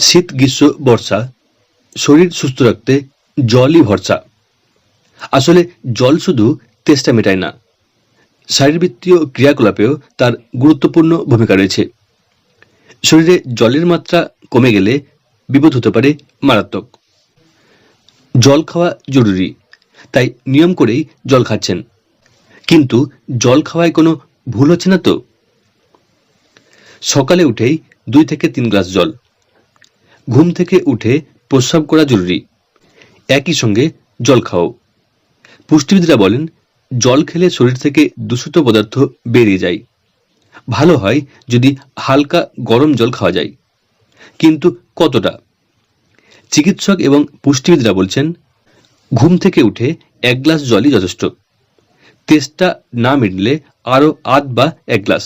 শীত গ্রীষ্ম বর্ষা শরীর সুস্থ রাখতে জলই ভরসা। আসলে জল শুধু তেষ্টা মেটায় না, শারীরবৃত্তীয় ক্রিয়াকলাপেও তার গুরুত্বপূর্ণ ভূমিকা রয়েছে। শরীরে জলের মাত্রা কমে গেলে বিপদ হতে পারে মারাত্মক। জল খাওয়া জরুরি, তাই নিয়ম করেই জল খাচ্ছেন। কিন্তু জল খাওয়ায় কোনো ভুল হচ্ছে না তো? সকালে উঠেই 2 থেকে 3 গ্লাস জল। ঘুম থেকে উঠে প্রস্রাব করা জরুরি, একই সঙ্গে জল খাও। পুষ্টিবিদরা বলেন, জল খেলে শরীর থেকে দূষিত পদার্থ বেরিয়ে যায়। ভালো হয় যদি হালকা গরম জল খাওয়া যায়। কিন্তু কতটা? চিকিৎসক এবং পুষ্টিবিদরা বলছেন, ঘুম থেকে উঠে 1 গ্লাস জলই যথেষ্ট। তেষ্টা না মিটলে আরও আধ বা 1 গ্লাস।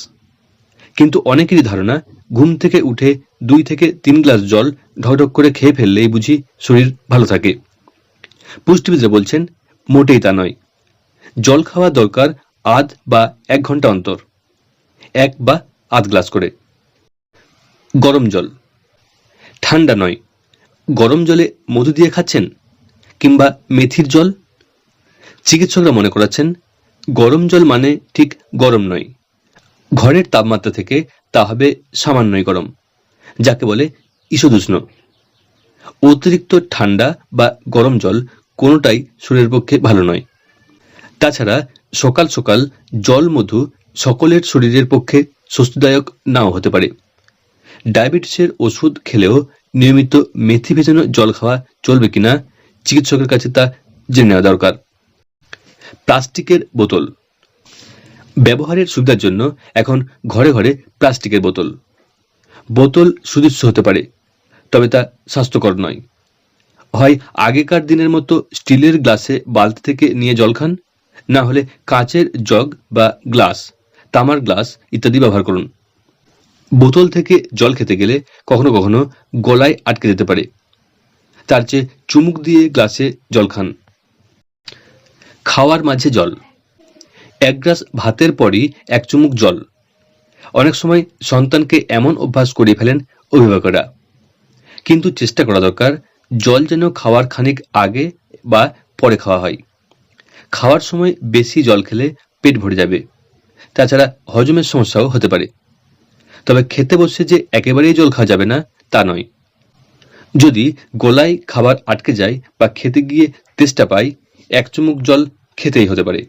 কিন্তু অনেকেরই ধারণা, ঘুম থেকে উঠে 2 থেকে 3 গ্লাস জল ঢকঢক করে খেয়ে ফেললেই বুঝি শরীর ভালো থাকে। পুষ্টিবিদরা বলছেন, মোটেই তা নয়। জল খাওয়া দরকার আধ বা 1 ঘন্টা অন্তর, 1 বা আধ গ্লাস করে। গরম জল, ঠান্ডা নয়। গরম জলে মধু দিয়ে খাচ্ছেন কিংবা মেথির জল? চিকিৎসকরা মনে করাচ্ছেন, গরম জল মানে ঠিক গরম নয়। ঘরের তাপমাত্রা থেকে তা হবে সামান্যই গরম, যাকে বলে ঈষদুষ্ণ। অতিরিক্ত ঠান্ডা বা গরম জল কোনোটাই শরীরের পক্ষে ভালো নয়। তাছাড়া সকাল সকাল জল মধু সকলের শরীরের পক্ষে স্বস্তিদায়ক নাও হতে পারে। ডায়াবেটিসের ওষুধ খেলেও নিয়মিত মেথি ভেজানো জল খাওয়া চলবে কিনা চিকিৎসকের কাছে তা জেনে নেওয়া দরকার। প্লাস্টিকের বোতল ব্যবহারের সুবিধার জন্য এখন ঘরে ঘরে প্লাস্টিকের বোতল। বোতল সুদৃশ্য হতে পারে, তবে তা স্বাস্থ্যকর নয়। হয় আগেকার দিনের মতো স্টিলের গ্লাসে বালতি থেকে নিয়ে জল খান, না হলে কাচের জগ বা গ্লাস, তামার গ্লাস ইত্যাদি ব্যবহার করুন। বোতল থেকে জল খেতে গেলে কখনো কখনো গলায় আটকে যেতে পারে, তার চেয়ে চুমুক দিয়ে গ্লাসে জল খান। খাওয়ার মাঝে জল, 1 গ্লাস ভাতের পরই 1 চুমুক জল। অনেক সময় সন্তানকে এমন অভ্যাস করিয়ে ফেলেন অভিভাবকেরা। কিন্তু চেষ্টা করা দরকার জল যেন খাওয়ার খানিক আগে বা পরে খাওয়া হয়। খাওয়ার সময় বেশি জল খেলে পেট ভরে যাবে, তাছাড়া হজমের সমস্যাও হতে পারে। তবে খেতে বসে যে একেবারেই জল খাওয়া যাবে না তা নয়। যদি গলায় খাবার আটকে যায় বা খেতে গিয়ে তেষ্টা পায়, 1 চুমুক জল খেতেই হতে পারে।